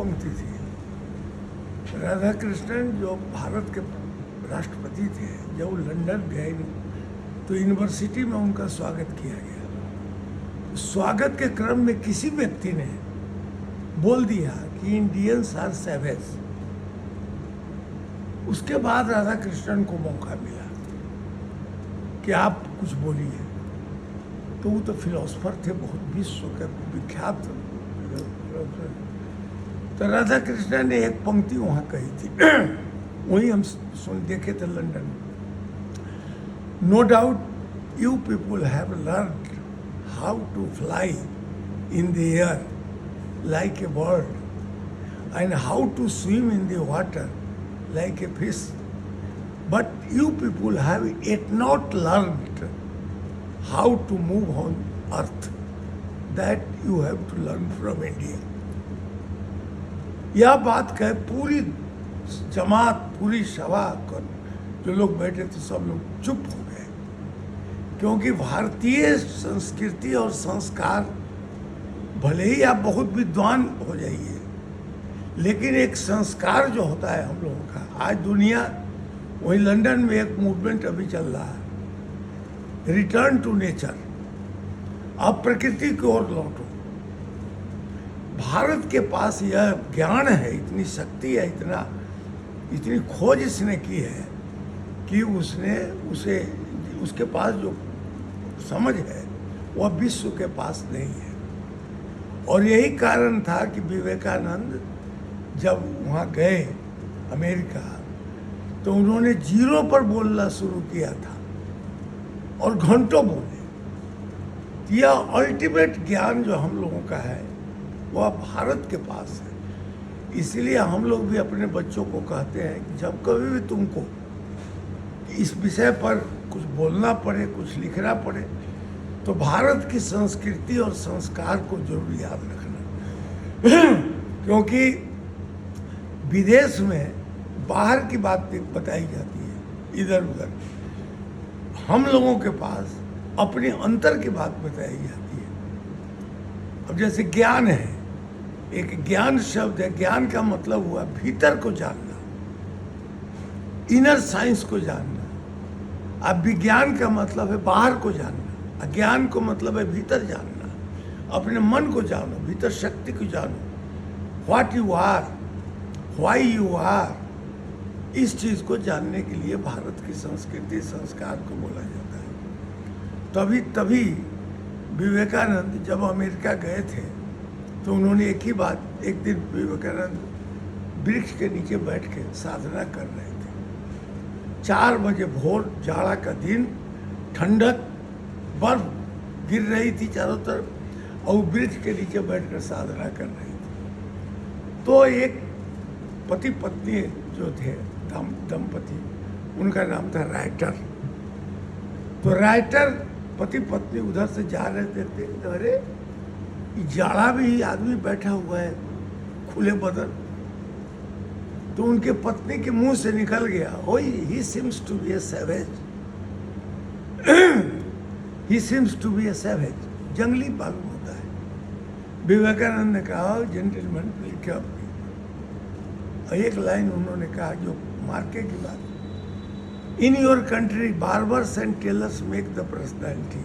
पंक्ति थी। राधा कृष्णन जो भारत के राष्ट्रपति थे, जब वो लंदन गए तो यूनिवर्सिटी में उनका स्वागत किया गया। स्वागत के क्रम में किसी व्यक्ति ने बोल दिया कि इंडियंस आर सैवेज। उसके बाद राधा कृष्णन को मौका मिला कि आप कुछ बोलिए। तो वो तो फिलोसफर थे, बहुत विश्व के विख्यात। तो राधा कृष्णन ने एक पंक्ति वहाँ कही थी, वही हम सुन देखे थे लंदन में। No doubt you people have learn how to fly in the air like a bird and how to swim in the water like a fish, but you people have yet not learned how to move on earth. That you have to learn from India. यह बात कहे पूरी जमात, पूरी सभा कर जो लोग बैठे थे सब लोग चुप हो गए, क्योंकि भारतीय संस्कृति और संस्कार भले ही आप बहुत विद्वान हो जाइए, लेकिन एक संस्कार जो होता है हम लोगों का, आज दुनिया, वही लंदन में एक मूवमेंट अभी चल रहा है, रिटर्न टू नेचर, अब प्रकृति की ओर लौटो। भारत के पास यह ज्ञान है, इतनी शक्ति है, इतनी खोज इसने की है कि उसके पास जो समझ है वह विश्व के पास नहीं है। और यही कारण था कि विवेकानंद जब वहाँ गए अमेरिका, तो उन्होंने जीरो पर बोलना शुरू किया था और घंटों बोले। यह अल्टीमेट ज्ञान जो हम लोगों का है वह भारत के पास है। इसलिए हम लोग भी अपने बच्चों को कहते हैं कि जब कभी भी तुमको इस विषय पर कुछ बोलना पड़े, कुछ लिखना पड़े, तो भारत की संस्कृति और संस्कार को जरूर याद रखना। क्योंकि विदेश में बाहर की बात बताई जाती है इधर उधर, हम लोगों के पास अपने अंतर की बात बताई जाती है। अब जैसे ज्ञान है, एक ज्ञान शब्द है, ज्ञान का मतलब हुआ भीतर को जानना, इनर साइंस को जानना। अब विज्ञान का मतलब है बाहर को जानना, अज्ञान को मतलब है भीतर जानना, अपने मन को जानो, भीतर शक्ति को जानो, what you are, why you are. इस चीज़ को जानने के लिए भारत की संस्कृति संस्कार को बोला जाता है। तभी विवेकानंद जब अमेरिका गए थे तो उन्होंने एक ही बात, एक दिन विवेकानंद वृक्ष के नीचे बैठ के साधना कर रहे थे। 4 बजे भोर, जाड़ा का दिन, ठंडक, बर्फ गिर रही थी चारों तरफ, और वृक्ष के नीचे बैठकर साधना कर रहे थे। तो एक पति पत्नी जो थे, दंपति, उनका नाम था राइटर। तो राइटर पति पत्नी उधर से जा रहे थे, तो अरे जाड़ा भी आदमी बैठा हुआ है खुले बदन। तो उनके पत्नी के मुंह से निकल गया, oh he seems to be a savage, he seems to be a savage, जंगली मालूम होता है। विवेकानंद ने कहा, जेंटलमैन प्लीज क्या, एक लाइन उन्होंने कहा जो मार्के की बात, in your country barbers and tailors make the personality,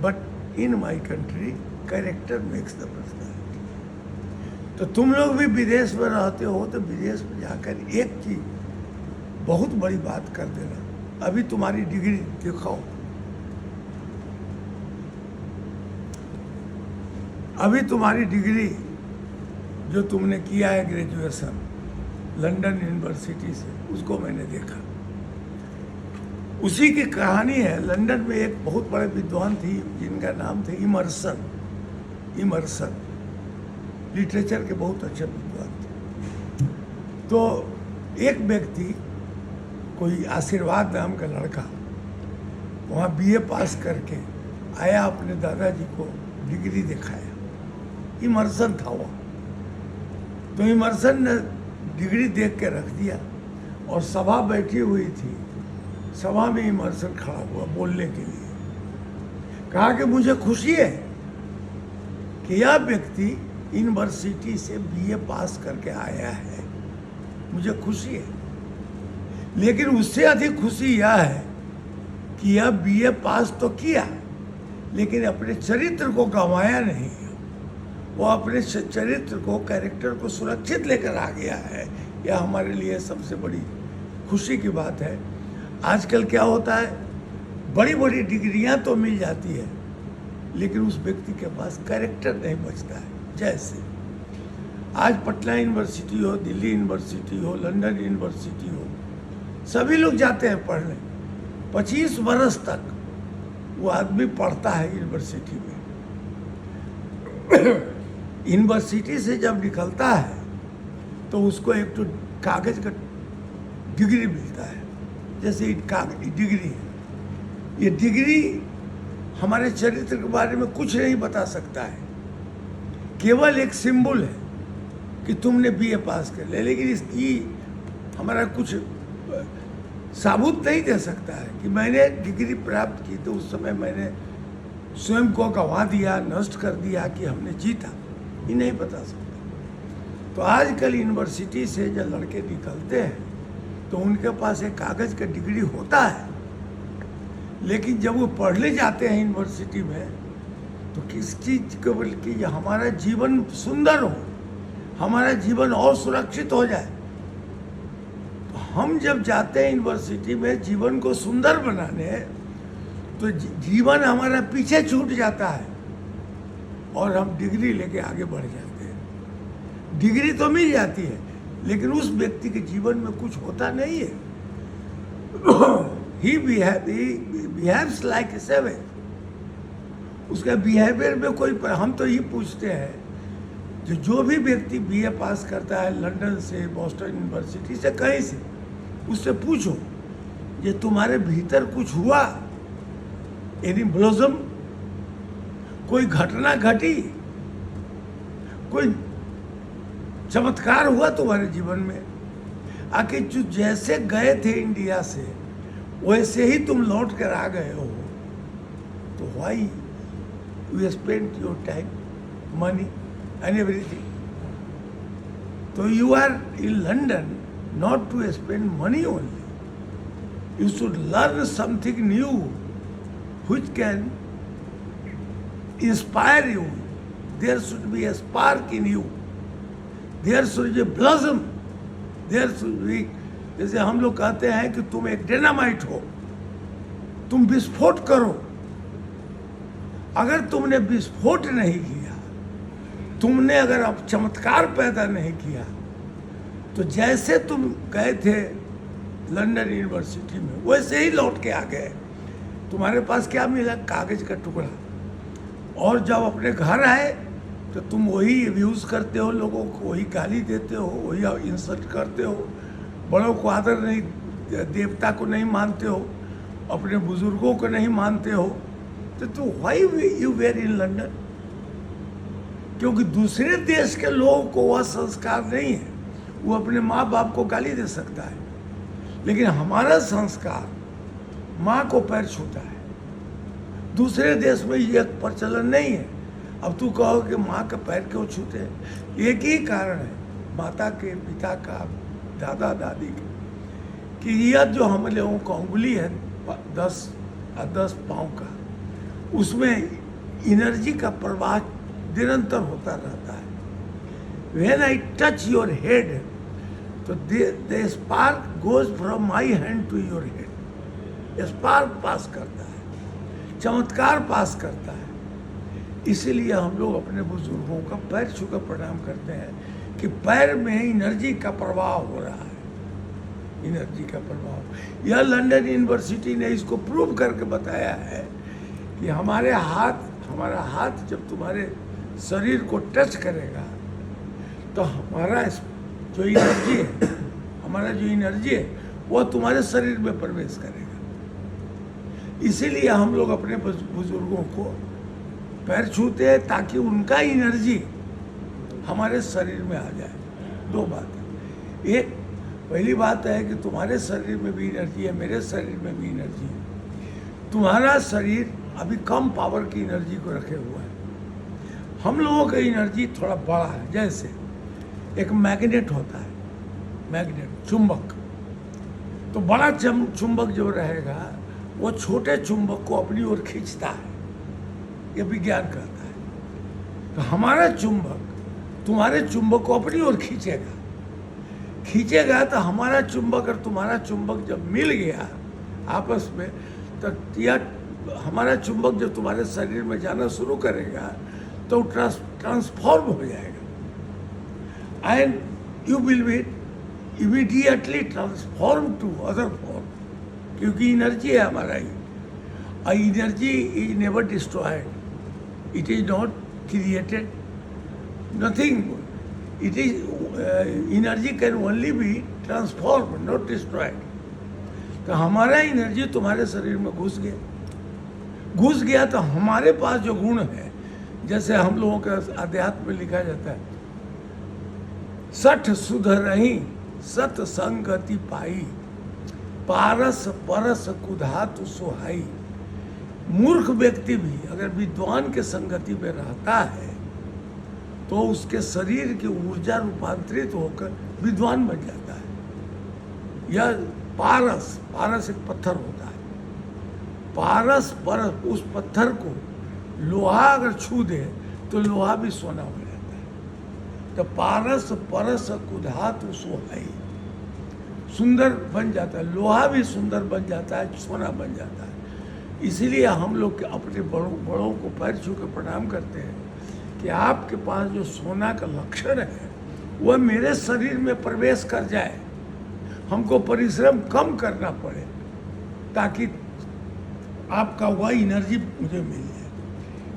but in my country character makes the personality. तो तुम लोग भी विदेश में रहते हो, तो विदेश में जाकर एक चीज बहुत बड़ी बात कर देना, अभी तुम्हारी डिग्री दिखाओ, अभी तुम्हारी डिग्री जो तुमने किया है ग्रेजुएशन लंदन यूनिवर्सिटी से, उसको मैंने देखा। उसी की कहानी है। लंदन में एक बहुत बड़े विद्वान थी जिनका नाम था इमर्सन। लिटरेचर के बहुत अच्छे विद्वान थे। तो एक व्यक्ति, कोई आशीर्वाद नाम का लड़का, वहाँ बीए पास करके आया, अपने दादाजी को डिग्री दिखाया। इमर्सन था वो। तो इमर्सन ने डिग्री देख के रख दिया, और सभा बैठी हुई थी, सभा में इमर्सन खड़ा हुआ बोलने के लिए। कहा कि मुझे खुशी है कि यह व्यक्ति यूनिवर्सिटी से बीए पास करके आया है, मुझे खुशी है। लेकिन उससे अधिक खुशी यह है कि यह बीए पास तो किया, लेकिन अपने चरित्र को गंवाया नहीं। वो अपने चरित्र को, कैरेक्टर को सुरक्षित लेकर आ गया है। यह हमारे लिए सबसे बड़ी खुशी की बात है। आजकल क्या होता है, बड़ी बड़ी डिग्रियां तो मिल जाती है, लेकिन उस व्यक्ति के पास कैरेक्टर नहीं बचता है। जैसे आज पटना यूनिवर्सिटी हो, दिल्ली यूनिवर्सिटी हो, लंदन यूनिवर्सिटी हो, सभी लोग जाते हैं पढ़ने। 25 बरस तक वो आदमी पढ़ता है यूनिवर्सिटी में। यूनिवर्सिटी से जब निकलता है तो उसको एक तो कागज का डिग्री मिलता है। जैसे डिग्री है, ये डिग्री हमारे चरित्र के बारे में कुछ नहीं बता सकता है, केवल एक सिंबल है कि तुमने बीए पास कर लिया, लेकिन इसकी हमारा कुछ साबुत नहीं दे सकता है कि मैंने डिग्री प्राप्त की तो उस समय मैंने स्वयं को गंवा दिया, नष्ट कर दिया कि हमने जीता, ये नहीं बता सकता। तो आजकल यूनिवर्सिटी से जब लड़के निकलते हैं तो उनके पास एक कागज का डिग्री होता है, लेकिन जब वो पढ़ने जाते हैं यूनिवर्सिटी में तो किस चीज़ को, बल्कि हमारा जीवन सुंदर हो, हमारा जीवन और सुरक्षित हो जाए। तो हम जब जाते हैं यूनिवर्सिटी में जीवन को सुंदर बनाने, तो जीवन हमारा पीछे छूट जाता है और हम डिग्री लेके आगे बढ़ जाते हैं। डिग्री तो मिल जाती है, लेकिन उस व्यक्ति के जीवन में कुछ होता नहीं है। He behaves like a savage. उसका बिहेवियर में कोई, हम तो ये पूछते हैं जो भी व्यक्ति बीए पास करता है लंदन से, बॉस्टन यूनिवर्सिटी से, कहीं से, उससे पूछो ये तुम्हारे भीतर कुछ हुआ, एनी ब्लॉसम, कोई घटना घटी, कोई चमत्कार हुआ तुम्हारे जीवन में? आखिर जो जैसे गए थे इंडिया से वैसे ही तुम लौट कर आ गए हो, तो why you spend your time, money and everything? तो you are in London not to spend money only, you should learn something new which can inspire you. There should be a spark in you. There should be a blossom. There should be, जैसे हम लोग कहते हैं कि तुम एक dynamite हो, तुम विस्फोट करो। अगर तुमने विस्फोट नहीं किया, तुमने अगर अब चमत्कार पैदा नहीं किया, तो जैसे तुम गए थे लंदन यूनिवर्सिटी में वैसे ही लौट के आ गए। तुम्हारे पास क्या मिला? कागज का टुकड़ा। और जब अपने घर आए तो तुम वही अब्यूज़ करते हो, लोगों को वही गाली देते हो, वही इंसल्ट करते हो, बड़ों को आदर नहीं, देवता को नहीं मानते हो, अपने बुजुर्गों को नहीं मानते हो। तो why you were in London? क्योंकि दूसरे देश के लोगों को वह संस्कार नहीं है, वो अपने माँ बाप को गाली दे सकता है, लेकिन हमारा संस्कार माँ को पैर छूता है। दूसरे देश में ये प्रचलन नहीं है। अब तू कहो कि माँ का पैर क्यों छूते हैं? एक ही कारण है, माता के, पिता का, दादा दादी के, कि यह जो हम लोगों को उंगली है 10 पाँव का, उसमें एनर्जी का प्रवाह निरंतर होता रहता है। When I touch your head, तो the spark goes from my hand to your head. Spark pass करता है, चमत्कार पास करता है। इसीलिए हम लोग अपने बुजुर्गों का पैर छूकर प्रणाम करते हैं कि पैर में एनर्जी का प्रवाह हो रहा है, एनर्जी का प्रवाह। यह लंदन यूनिवर्सिटी ने इसको प्रूव करके बताया है कि हमारा हाथ जब तुम्हारे शरीर को टच करेगा तो हमारा जो एनर्जी है, हमारा जो एनर्जी है वो तुम्हारे शरीर में प्रवेश करेगा। इसीलिए हम लोग अपने बुजुर्गों को पैर छूते हैं ताकि उनका एनर्जी हमारे शरीर में आ जाए। दो बातें, एक पहली बात है कि तुम्हारे शरीर में भी एनर्जी है, मेरे शरीर में भी एनर्जी है। तुम्हारा शरीर अभी कम पावर की एनर्जी को रखे हुआ है, हम लोगों का एनर्जी थोड़ा बड़ा है। जैसे एक मैग्नेट होता है, मैग्नेट चुंबक, तो बड़ा चुंबक जो रहेगा वो छोटे चुंबक को अपनी ओर खींचता है, ये विज्ञान कहता है। तो हमारा चुंबक तुम्हारे चुंबक को अपनी ओर खींचेगा तो हमारा चुंबक और तुम्हारा चुंबक जब मिल गया आपस में, तो यह हमारा चुंबक जब तुम्हारे शरीर में जाना शुरू करेगा तो ट्रांसफॉर्म हो जाएगा and you will be immediately transform to other form, क्योंकि एनर्जी है हमारा ही। Energy is never destroyed, it is not created, nothing, it is energy can only be transform not destroyed. तो हमारा एनर्जी तुम्हारे शरीर में घुस गया तो हमारे पास जो गुण है, जैसे हम लोगों का अध्यात्म में लिखा जाता है, सठ सुधरही सत संगति पाई, पारस परस कुधातु सुहाई। मूर्ख व्यक्ति भी अगर विद्वान के संगति में रहता है तो उसके शरीर की ऊर्जा रूपांतरित होकर विद्वान बन जाता है। यह पारस एक पत्थर होता है, पारस परस, उस पत्थर को लोहा अगर छू दे तो लोहा भी सोना हो जाता है। तो पारस परस कुधातु सुहाई, सुंदर बन जाता है, लोहा भी सुंदर बन जाता है, सोना बन जाता है। इसीलिए हम लोग अपने बड़ों को पैर छू के प्रणाम करते हैं कि आपके पास जो सोना का लक्षण है वह मेरे शरीर में प्रवेश कर जाए, हमको परिश्रम कम करना पड़े ताकि आपका वह एनर्जी मुझे मिल जाए।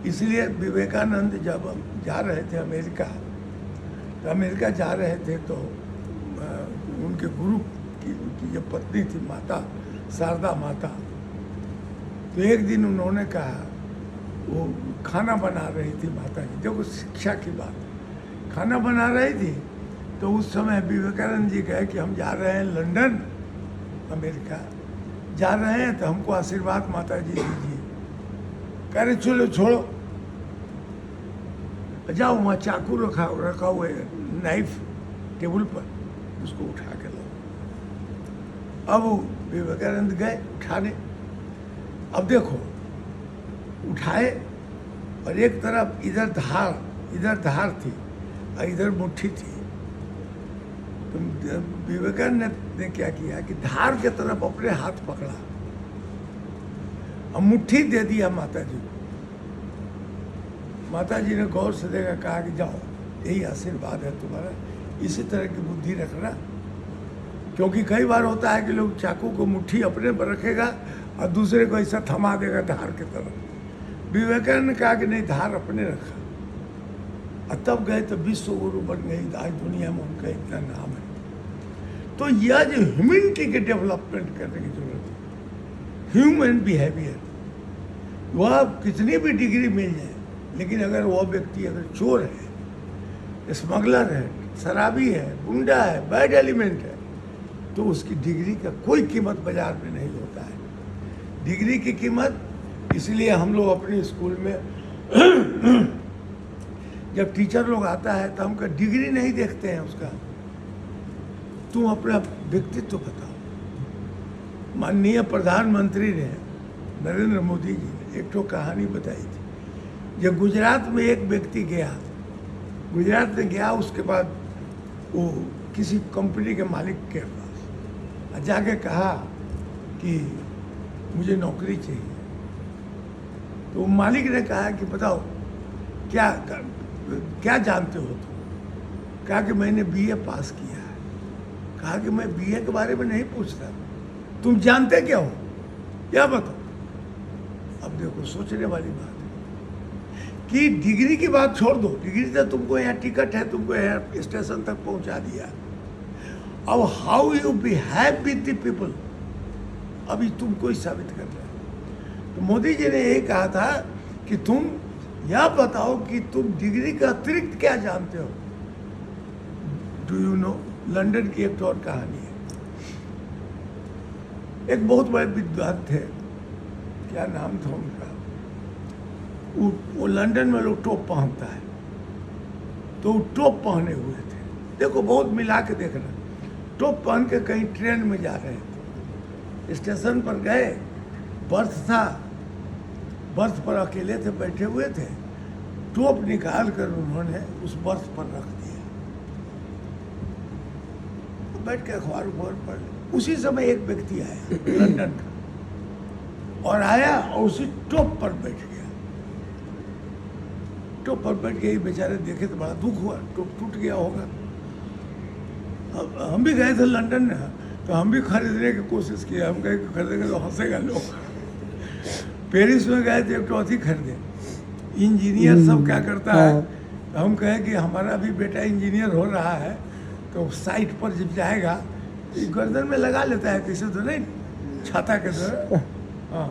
इसलिए विवेकानंद जब हम जा रहे थे अमेरिका, तो अमेरिका जा रहे थे तो उनके गुरु की जो पत्नी थी माता शारदा माता, तो एक दिन उन्होंने कहा, वो खाना बना रही थी माता जी, देखो शिक्षा की बात, खाना बना रही थी तो उस समय विवेकानंद जी कहे कि हम जा रहे हैं लंदन, अमेरिका जा रहे हैं, तो हमको आशीर्वाद माता जी दीजिए। कह रहे चलो छोड़ो, जाओ वहाँ चाकू रखा हुआ है, नाइफ टेबल पर, उसको उठा के लो। अब विवेकानंद गए उठाने, अब देखो उठाए और एक तरफ इधर धार थी और इधर मुट्ठी थी। तो विवेकानंद ने क्या किया कि धार के तरफ अपने हाथ पकड़ा और मुट्ठी दे दिया माता जी को। माता जी ने गौर से देखा, कहा कि जाओ यही आशीर्वाद है तुम्हारा, इसी तरह की बुद्धि रखना। क्योंकि कई बार होता है कि लोग चाकू को मुट्ठी अपने पर रखेगा और दूसरे को ऐसा थमा देगा धार की तरफ। विवेकानंद ने कहा कि नहीं, धार अपने रखा और तब गए तो विश्व गुरु बन गई, आज दुनिया में उनका इतना नाम है। तो यह जो ह्यूमैनिटी के डेवलपमेंट करने की जरूरत है, ह्यूमन बिहेवियर, वह कितनी भी डिग्री मिल जाए, लेकिन अगर वह व्यक्ति अगर चोर है, स्मगलर है, शराबी है, गुंडा है, बैड एलिमेंट है, तो उसकी डिग्री का कोई कीमत बाजार में नहीं होता है। डिग्री की कीमत, इसलिए हम लोग अपने स्कूल में जब टीचर लोग आता है तो हमका डिग्री नहीं देखते हैं उसका, तुम अपना व्यक्तित्व बताओ। माननीय प्रधानमंत्री ने, नरेंद्र मोदी जी ने एक तो कहानी बताई थी, जब गुजरात में एक व्यक्ति गया, गुजरात में गया, उसके बाद वो किसी कंपनी के मालिक के पास जाके कहा कि मुझे नौकरी चाहिए। तो मालिक ने कहा कि बताओ क्या जानते हो तुम? कहा कि मैंने बीए पास किया है। कहा कि मैं बीए के बारे में नहीं पूछता, तुम जानते क्या हो, क्या बताओ। अब देखो सोचने वाली बात है कि डिग्री की बात छोड़ दो, डिग्री तो तुमको यहाँ टिकट है, तुमको यहाँ स्टेशन तक पहुँचा दिया। अब how you behave with the people, अभी तुमको ही साबित करना है। तो मोदी जी ने यही कहा था कि तुम यह बताओ कि तुम डिग्री का अतिरिक्त क्या जानते हो। डू यू नो, लंदन की एक और कहानी है, एक बहुत बड़े विद्वान थे, क्या नाम था उनका, वो लंदन में लोग टोप पहनता है, तो वो टोप पहने हुए थे। देखो बहुत मिला के देखना, टोप पहन के कहीं ट्रेन में जा रहे थे, स्टेशन पर गए, बर्थ था, बर्थ पर अकेले थे, बैठे हुए थे, टोप निकाल कर उन्होंने उस बर्थ पर रख दिया, तो बैठ के अखबार पढ़। उसी समय एक व्यक्ति आया लंदन का, और आया और उसी टोप पर बैठ गया। टोप पर बैठ गए, बेचारे देखे तो बड़ा दुख हुआ, टोप टूट गया होगा। हम भी गए थे लंदन में, तो हम भी खरीदने की कोशिश किया, हम कहे खरीदेंगे तो हंसेगा लोग। पेरिस में गए थे, एक तो अथी खरीदे, इंजीनियर सब क्या करता है, तो हम कहे कि हमारा भी बेटा इंजीनियर हो रहा है, तो साइट पर जब जाएगा तो गर्दन में लगा लेता है, किसी तो नहीं, छाता के तरह। हाँ,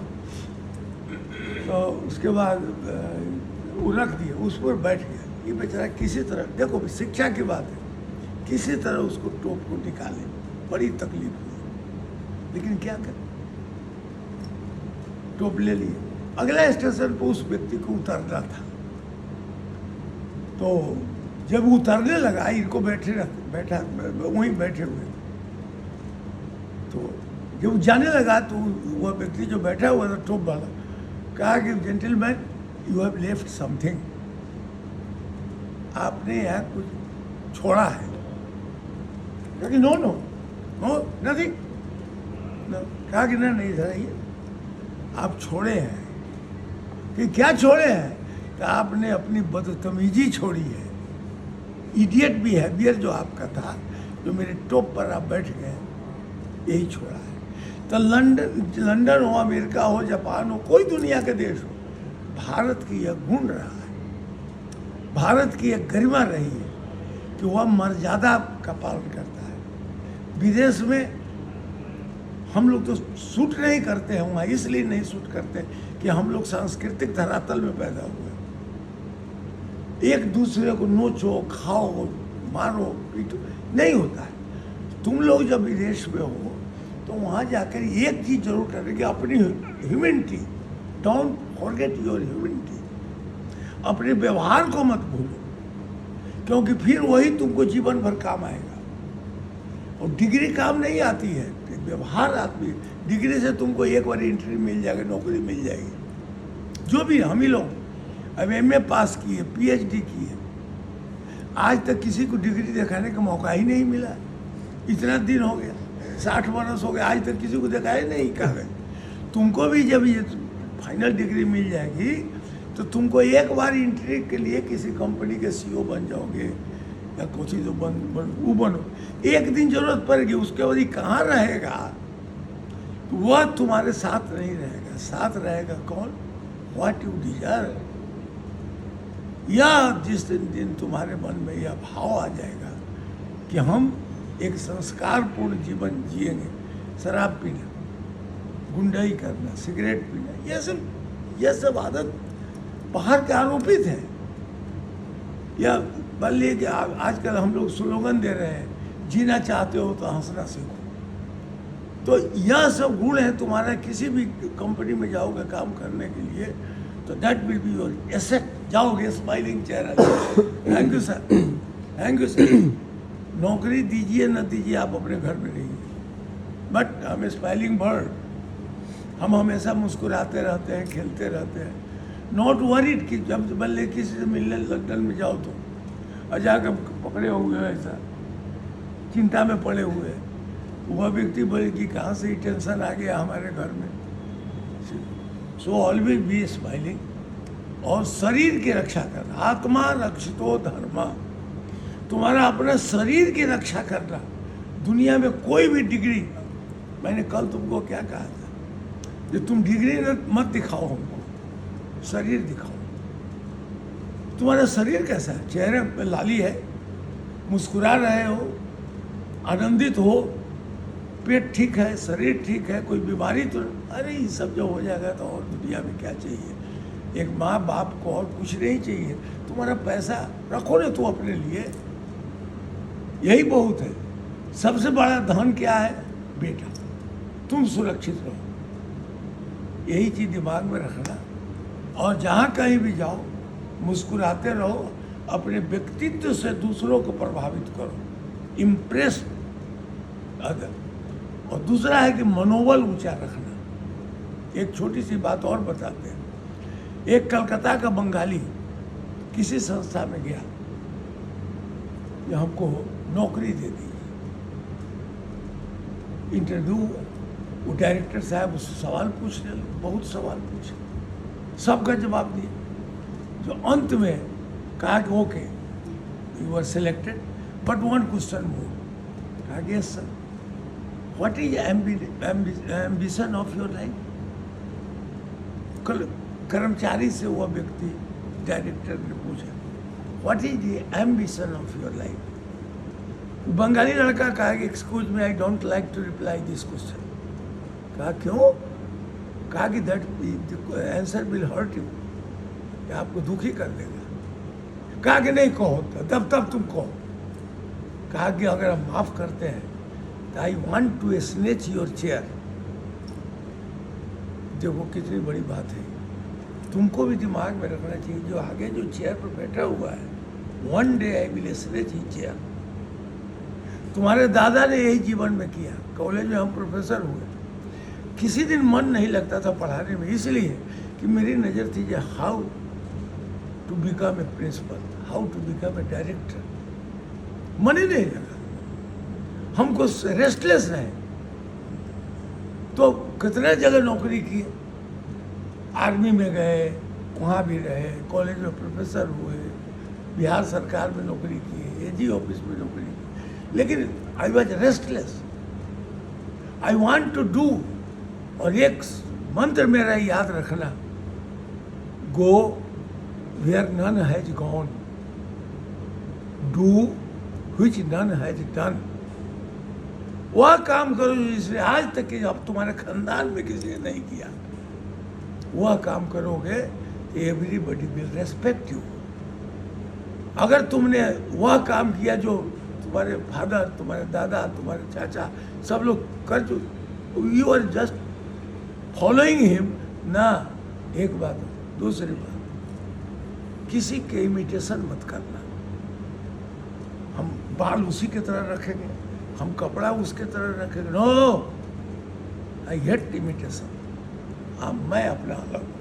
तो उसके बाद वो रख दिया, उस पर बैठ गया। ये बेचारा किसी तरह, देखो शिक्षा की बात है, किसी तरह उसको टोप को निकाले, बड़ी तकलीफ हुई, लेकिन क्या करें, टोप ले लिए। अगला स्टेशन पर उस व्यक्ति को उतरना था, तो जब उतरने लगा, इनको बैठा वहीं बैठे हुए, तो जब जाने लगा तो वह व्यक्ति जो बैठा हुआ था टोप वाला कहा कि gentleman, you have left something, आपने यहाँ कुछ छोड़ा है। कहा कि नो नो नो नथिंग, कहा कि नहीं सर, ये आप छोड़े हैं। कि क्या छोड़े हैं? कि आपने अपनी बदतमीजी छोड़ी है, इडियट बिहेवियर जो आपका था, जो मेरे टॉप पर आप बैठ गए, यही छोड़ा है। तो लंदन हो, अमेरिका हो, जापान हो, कोई दुनिया के देश हो, भारत की यह गुण रहा है, भारत की एक गरिमा रही है कि वह मर्यादा का पालन करता है। विदेश में हम लोग तो सूट नहीं करते हैं वहाँ, इसलिए नहीं सूट करते कि हम लोग सांस्कृतिक धरातल में पैदा हुए, एक दूसरे को नोचो, खाओ, मारो, पीटो, नहीं होता है। तुम लोग जब विदेश में हो तो वहाँ जाकर एक चीज़ जरूर करें कि अपनी humanity, don't forget your humanity, अपने व्यवहार को मत भूलो, क्योंकि फिर वही तुमको जीवन भर काम आएगा। और डिग्री काम नहीं आती है, व्यवहार आती है। डिग्री से तुमको एक बार एंट्री मिल जाएगी, नौकरी मिल जाएगी। जो भी हम ही लोग अब एमए पास किए, पीएचडी किए, आज तक किसी को डिग्री दिखाने का मौका ही नहीं मिला। इतना दिन हो गया, 60 वर्ष हो गए, आज तक किसी को दिखाया नहीं। कहा तुमको भी जब ये फाइनल डिग्री मिल जाएगी तो तुमको एक बार एंट्री के लिए किसी कंपनी के सीईओ बन जाओगे या कुछ तो वो बनो। एक दिन जरूरत पड़ेगी, उसके बाद कहाँ रहेगा? वह तुम्हारे साथ नहीं रहेगा, साथ रहेगा कौन? What you deserve. या जिस दिन तुम्हारे मन में यह भाव आ जाएगा कि हम एक संस्कारपूर्ण जीवन जिएंगे, शराब पीना, गुंडाई करना, सिगरेट पीना, यह सब आदत बाहर के आरोपित है। या मान लीजिए कि आजकल हम लोग स्लोगन दे रहे हैं, जीना चाहते हो तो हंसना सीखो। तो यह सब गुण है तुम्हारा, किसी भी कंपनी में जाओगे काम करने के लिए तो that will be your asset. जाओगे स्माइलिंग चेहरा, thank you sir, thank you sir. नौकरी दीजिए न दीजिए, आप अपने घर में रहिए, बट हम स्माइलिंग बर्ड, हम हमेशा मुस्कुराते रहते हैं, खेलते रहते हैं, नॉट वरीड कि जब बल्ले किसी से मिलने लंदन में जाओ तो और जाकर पकड़े हुए हैं, ऐसा चिंता में पड़े हुए हैं। वह व्यक्ति बोले कि कहाँ से ही टेंशन आ गया हमारे घर में। So always be smiling. और शरीर की रक्षा करना, आत्मा रक्षितो धर्मा, तुम्हारा अपना शरीर की रक्षा करना। दुनिया में कोई भी डिग्री, मैंने कल तुमको क्या कहा था, जो तुम डिग्री मत दिखाओ हमको, शरीर दिखाओ। तुम्हारा शरीर कैसा है? चेहरे पे लाली है, मुस्कुरा रहे हो, आनंदित हो, पेट ठीक है, शरीर ठीक है, कोई बीमारी तो? अरे ये सब जो हो जाएगा तो और दुनिया में क्या चाहिए? एक माँ बाप को और कुछ नहीं चाहिए। तुम्हारा पैसा रखो ना तू अपने लिए, यही बहुत है। सबसे बड़ा धन क्या है? बेटा, तुम सुरक्षित रहो, यही चीज़ दिमाग में रखना। और जहाँ कहीं भी जाओ मुस्कुराते रहो, अपने व्यक्तित्व से दूसरों को प्रभावित करो, इम्प्रेस अदर। और दूसरा है कि मनोबल ऊंचा रखना। एक छोटी सी बात और बताते हैं। एक कलकत्ता का बंगाली किसी संस्था में गया, ये हमको नौकरी दे दी। इंटरव्यू हुआ, वो डायरेक्टर साहब उससे सवाल पूछने लगे, बहुत सवाल पूछे, सबका जवाब दिया। जो अंत में कहा कि okay you are selected but one question more. कहा कि yes sir, what is ambition of your life. कर्मचारी से वह व्यक्ति डायरेक्टर ने पूछा what is the ambition of your life. Bengali लड़का कहा कि excuse me I don't like to reply this question. कहा क्यों। कहा कि that answer will hurt you, कि आपको दुखी कर देगा। कहा कि नहीं कहो, तब तुम कहो। कहा कि अगर हम माफ करते हैं तो I want to snatch your chair. देखो कितनी बड़ी बात है, तुमको भी दिमाग में रखना चाहिए जो आगे जो चेयर पर बैठा हुआ है, one day I will snatch he chair. तुम्हारे दादा ने यही जीवन में किया। कॉलेज में हम प्रोफेसर हुए, किसी दिन मन नहीं लगता था पढ़ाने में, इसलिए कि मेरी नज़र थी कि how to become a principal, how to become a director. मन ही नहीं लगा, हमको रेस्टलेस रहे। तो कितने जगह नौकरी की, आर्मी में गए, वहाँ भी रहे, कॉलेज में प्रोफेसर हुए, बिहार सरकार में नौकरी की, एजी ऑफिस में नौकरी की, लेकिन I was restless. I want to do. और एक मंत्र मेरा याद रखना, go where none has gone, do which none has done. वह काम करो जिसने आज तक कि अब तुम्हारे खानदान में किसी ने नहीं किया। वह काम करोगे एवरीबडी विल रेस्पेक्ट यू। अगर तुमने वह काम किया जो तुम्हारे फादर, तुम्हारे दादा, तुम्हारे चाचा सब लोग कर चुके, you are just following him ना। एक बात। दूसरी बात, किसी के इमिटेशन मत करना। हम बाल उसी की तरह रखेंगे, हम कपड़ा उसके तरह रखेंगे, नो, आई हेट इमिटेशन। मैं अपना अलग हूँ,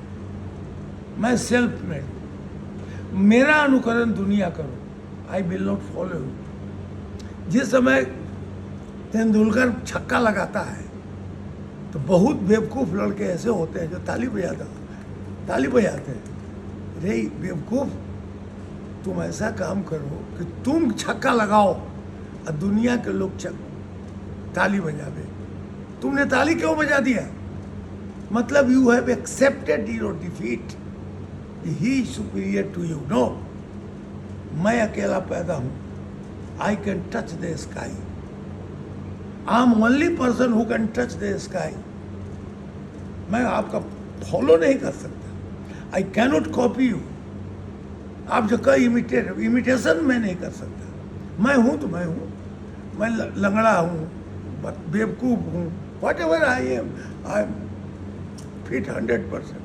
मैं सेल्फ मेड, मेरा अनुकरण दुनिया करो, I will not follow you. जिस समय तेंदुलकर छक्का लगाता है तो बहुत बेवकूफ़ लड़के ऐसे होते हैं जो ताली बजाते हैं। रे बेवकूफ़, तुम ऐसा काम करो कि तुम छक्का लगाओ और दुनिया के लोग ताली बजावे। तुमने ताली क्यों बजा दिया? मतलब you have accepted your defeat, he superior to you. No, मैं अकेला पैदा हूँ, I can touch the sky, I am only person who can touch the sky. मैं आपका फॉलो नहीं कर सकता, आई कैनॉट कॉपी यू। आप जो कई इमिटेशन मैं नहीं कर सकता। मैं हूँ तो मैं हूँ, मैं लंगड़ा हूँ, बेवकूफ़ हूँ, what ever I am fit 100%।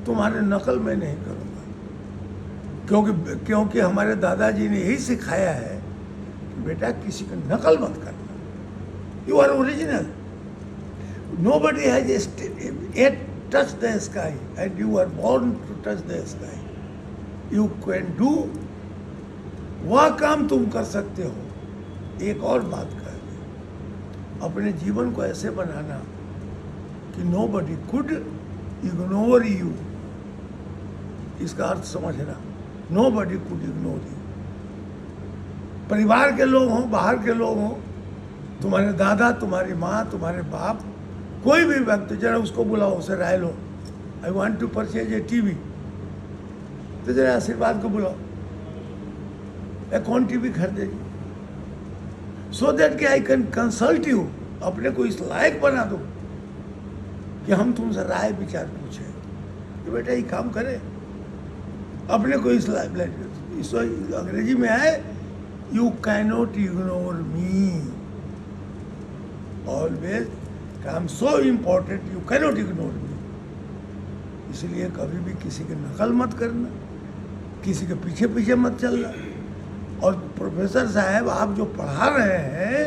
तुम्हारे नकल मैं नहीं करूँगा, क्योंकि हमारे दादाजी ने यही सिखाया है कि बेटा किसी की नकल मत करना। You are original. Nobody has yet touched the sky, and you are born to touch the sky. You can do, वह काम तुम कर सकते हो। एक और बात कर, अपने जीवन को ऐसे बनाना कि nobody could ignore you। इसका अर्थ समझना, nobody could ignore you। परिवार के लोग हों, बाहर के लोग हों, तुम्हारे दादा, तुम्हारी माँ, तुम्हारे बाप, कोई भी व्यक्ति, जरा उसको बुलाओ, उसे राय लो, I want to purchase a TV, तो जरा आशीर्वाद को बुलाओ, कौन टीवी खरीदेगी, सो दैट कि आई कैन कंसल्ट यू। अपने को इस लायक बना दो कि हम तुमसे राय विचार पूछे कि बेटा ये काम करे। अपने को इस लायक, अंग्रेजी में है, you cannot ignore me always, I am so important, you cannot ignore me. इसलिए कभी भी किसी की नकल मत करना, किसी के पीछे पीछे मत चलना। और प्रोफेसर साहब आप जो पढ़ा रहे हैं,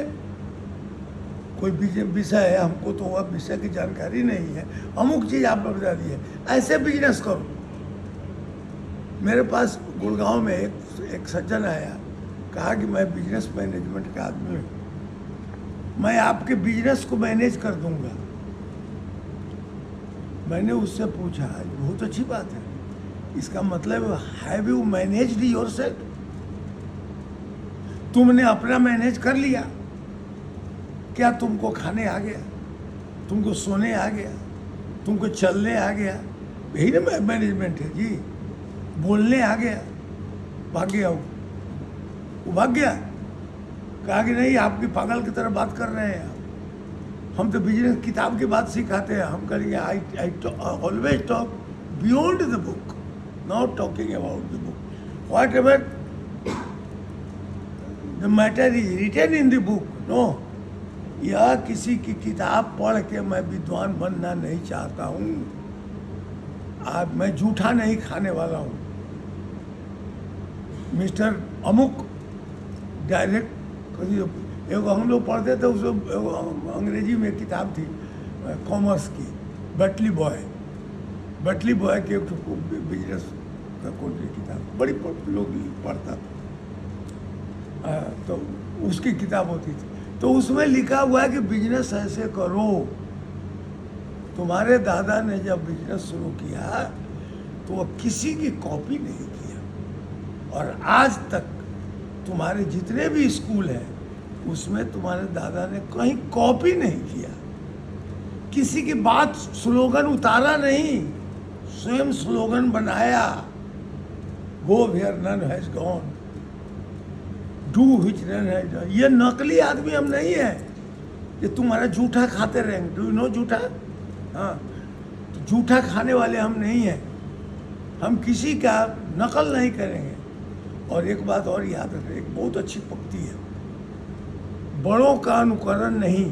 कोई विषय है, हमको तो वह विषय की जानकारी नहीं है, अमुक चीज़ आपने बता दी है, ऐसे बिजनेस करो। मेरे पास गुड़गांव में एक सज्जन आया, कहा कि मैं बिजनेस मैनेजमेंट का आदमी हूँ, मैं आपके बिजनेस को मैनेज कर दूंगा। मैंने उससे पूछा, बहुत अच्छी बात है, इसका मतलब हैव यू मैनेज्ड योरसेल्फ? तुमने अपना मैनेज कर लिया क्या? तुमको खाने आ गया, तुमको सोने आ गया, तुमको चलने आ गया, यही ना मैनेजमेंट है जी। बोलने आ गया, भाग गया वो भाग गया, कहा कि नहीं आपकी पागल की तरह बात कर रहे हैं आप, हम तो बिजनेस किताब की बात सिखाते हैं। हम करेंगे I always talk beyond the book, not talking about the book. Whatever the matter is written in the book, no. यह किसी की किताब पढ़ के मैं विद्वान बनना नहीं चाहता हूँ। आज मैं जूठा नहीं खाने वाला हूँ। मिस्टर अमुक डायरेक्ट, एक हम लोग पढ़ते थे, उस अंग्रेजी में किताब थी कॉमर्स की, बटली बॉय की एक बिजनेस का कोई किताब बड़ी लोग पढ़ता था, तो उसकी किताब होती थी। तो उसमें लिखा हुआ है कि बिजनेस ऐसे करो। तुम्हारे दादा ने जब बिजनेस शुरू किया तो वो किसी की कॉपी नहीं किया, और आज तक तुम्हारे जितने भी स्कूल हैं उसमें तुम्हारे दादा ने कहीं कॉपी नहीं किया, किसी की बात स्लोगन उतारा नहीं, स्वयं स्लोगन बनाया। Go where none has gone, do which none has done. ये नकली आदमी हम नहीं है, ये तुम्हारा जूठा खाते रहेंगे। डू यू नो जूठा? हाँ, तो जूठा खाने वाले हम नहीं हैं, हम किसी का नकल नहीं करेंगे। और एक बात और याद रखें, एक बहुत अच्छी पंक्ति है, बड़ों का अनुकरण नहीं,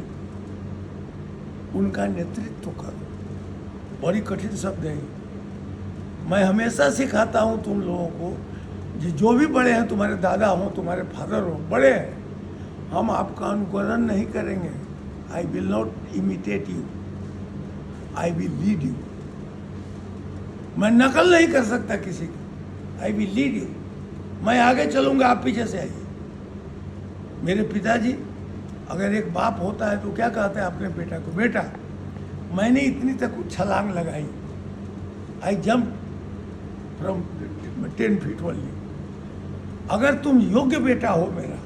उनका नेतृत्व करो। बड़ी कठिन शब्द है। मैं हमेशा सिखाता हूँ तुम लोगों को, जो भी बड़े हैं, तुम्हारे दादा हो, तुम्हारे फादर हो, बड़े हैं, हम आपका अनुकरण नहीं करेंगे। I will not imitate you, I will lead you. मैं नकल नहीं कर सकता किसी की, आई विल लीड यू। मैं आगे चलूंगा, आप पीछे से आइए। मेरे पिताजी, अगर एक बाप होता है तो क्या कहते हैं अपने बेटा को, बेटा मैंने इतनी तक छलांग लगाई, I jump from 10 feet only. अगर तुम योग्य बेटा हो मेरा,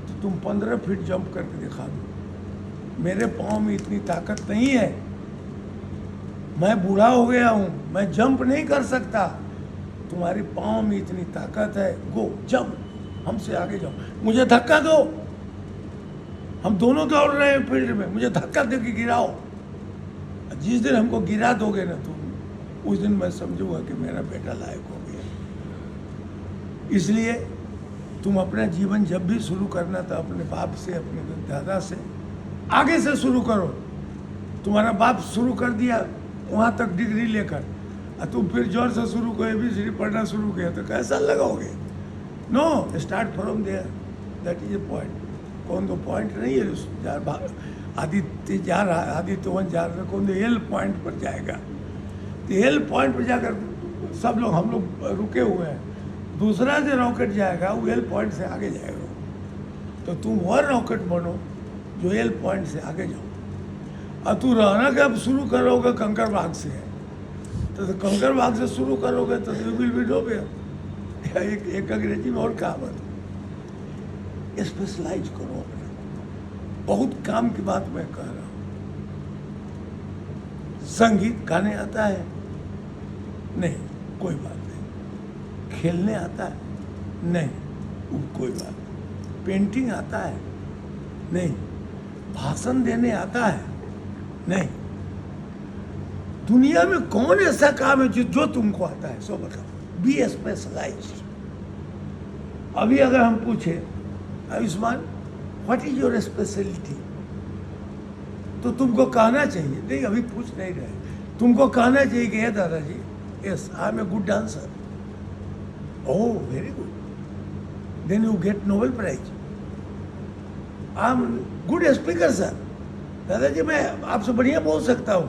तो तुम 15 फीट जंप करके दिखा दो। मेरे पाँव में इतनी ताकत नहीं है, मैं बूढ़ा हो गया हूँ, मैं जंप नहीं कर सकता। तुम्हारे पाँव में इतनी ताकत है, गो जंप, हमसे आगे जाओ, मुझे धक्का दो। हम दोनों दौड़ रहे हैं फील्ड में, मुझे धक्का दे के गिराओ। जिस दिन हमको गिरा दोगे ना तुम, उस दिन मैं समझूंगा कि मेरा बेटा लायक हो गया। इसलिए तुम अपना जीवन जब भी शुरू करना था, अपने बाप से, अपने दादा से आगे से शुरू करो। तुम्हारा बाप शुरू कर दिया वहाँ तक डिग्री लेकर, और तुम फिर जोर से शुरू करो, ABCD पढ़ना शुरू किया, तो कैसा लगाओगे? No, start from there, that is a point. कौन तो पॉइंट नहीं है, आदित्य जा रहा है, आदित्यवन जा रहा है, कौन तो एल पॉइंट पर जाएगा। तो एल पॉइंट पर जाकर सब लोग, हम लोग रुके हुए हैं, दूसरा जो रॉकेट जाएगा वो एल पॉइंट से आगे जाएगा। तो तुम वह रॉकेट बनो जो एल पॉइंट से आगे जाओ। और तू रहना कब शुरू करोगे? कंकर बाग से है, तो कंकर बाग से शुरू करोगे तो यू विल बी नोवेयर। एक अंग्रेजी में और कहावत, स्पेशलाइज करो अपने। बहुत काम की बात मैं कह रहा हूँ। संगीत गाने आता है? नहीं, कोई बात नहीं। खेलने आता है? नहीं, कोई बात नहीं। पेंटिंग आता है? नहीं। भाषण देने आता है? नहीं। दुनिया में कौन ऐसा काम है जो तुमको आता है? सो बताओ। Be specialised. अभी अगर हम पूछे, Ayushman what is your speciality, तो तुमको कहना चाहिए, नहीं अभी पूछ नहीं रहे, तुमको कहना चाहिए कि दादाजी, yes I am a good dancer, Oh, very good. Then you get Nobel Prize. I am good speaker, sir. दादाजी मैं आपसे बढ़िया बोल सकता हूँ.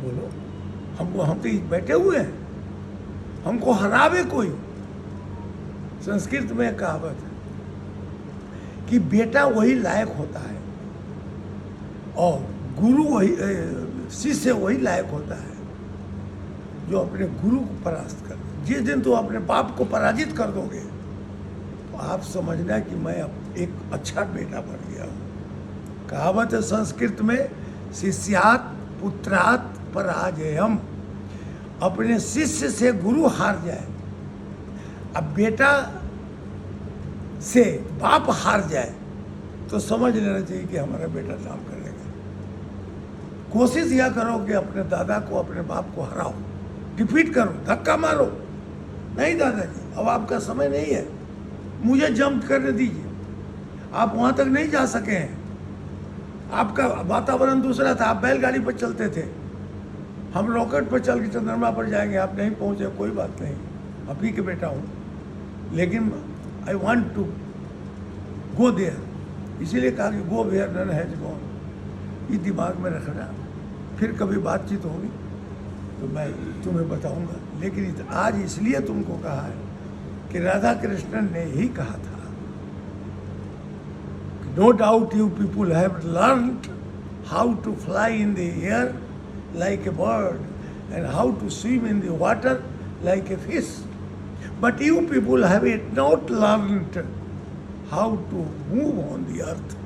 बोलो. हम तो बैठे हुए हैं. हमको हरावे कोई. संस्कृत में एक कहावत है कि बेटा वही लायक होता है और गुरु वही शिष्य वही लायक होता है जो अपने गुरु को परास्त कर दे. जिस दिन तो अपने बाप को पराजित कर दोगे तो आप समझना कि मैं अब एक अच्छा बेटा बन गया हूँ. कहावत है संस्कृत में, शिष्यात पुत्रात पराजयम. अपने शिष्य से गुरु हार जाए, अब बेटा से बाप हार जाए तो समझ लेना चाहिए कि हमारा बेटा काम करेगा. कोशिश यह करो कि अपने दादा को अपने बाप को हराओ, डिफीट करो, धक्का मारो. नहीं दादाजी, अब आपका समय नहीं है, मुझे जंप करने दीजिए. आप वहाँ तक नहीं जा सके हैं. आपका वातावरण दूसरा था, आप बैलगाड़ी पर चलते थे. हम रॉकेट पर चल के चंद्रमा पर जाएंगे. आप नहीं पहुँचे, कोई बात नहीं, आप ही के बेटा हूँ. लेकिन I want to go there, इसीलिए कहा कि go where none has gone. ये दिमाग में रखना. फिर कभी बातचीत होगी तो मैं तुम्हें बताऊंगा. लेकिन आज इसलिए तुमको कहा है कि राधा कृष्णन ने ही कहा था, no doubt you people have learned how to fly in the air like a bird and how to swim in the water like a fish, but you people have it not learned how to move on the earth.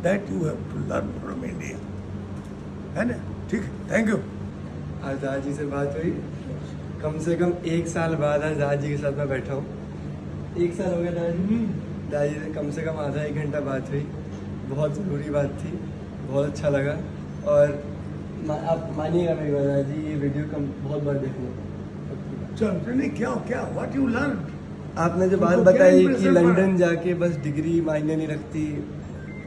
That you have to learn from India. है ना? ठीक है, thank you. आज दादाजी से बात हुई, कम से कम 1 साल बाद आज दादाजी के साथ मैं बैठा हूँ. 1 साल हो गया दादाजी. दादाजी से कम आधा 1 घंटा बात हुई. बहुत ज़रूरी बात थी, बहुत अच्छा लगा. और आप मानिएगा मेरी बात दादाजी, ये वीडियो कम बहुत बार देखूँगा. चल नहीं, क्या व्हाट यू लर्न. आपने जो बात बताई कि लंदन जाके बस डिग्री मायने नहीं रखती,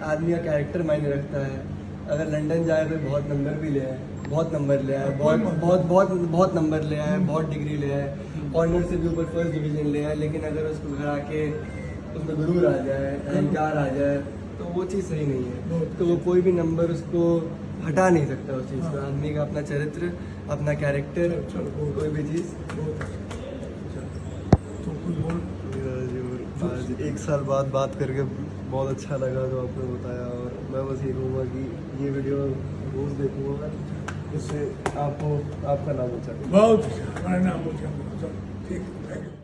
आदमी का कैरेक्टर मायने रखता है. अगर लंदन जाए तो बहुत नंबर भी ले आए, बहुत नंबर ले आए, बहुत नंबर ले आए, बहुत डिग्री ले आए, ऑनर से भी ऊपर फर्स्ट डिवीजन ले आए, लेकिन अगर उसको घर आके उसमें गुरूर आ जाए, अहंकार आ जाए, तो वो चीज़ सही नहीं है. तो वो कोई भी नंबर उसको हटा नहीं सकता उस चीज़ को. आदमी का अपना चरित्र, अपना कैरेक्टर, कोई भी चीज़. आज 1 साल बाद बात करके बहुत अच्छा लगा जो आपने बताया. और मैं बस ये कहूँगा कि ये वीडियो रोज़ देखूँगा, इससे आपको आपका नाम अच्छा. बहुत अच्छा, हमारा नाम अच्छा. ठीक, थैंक यू.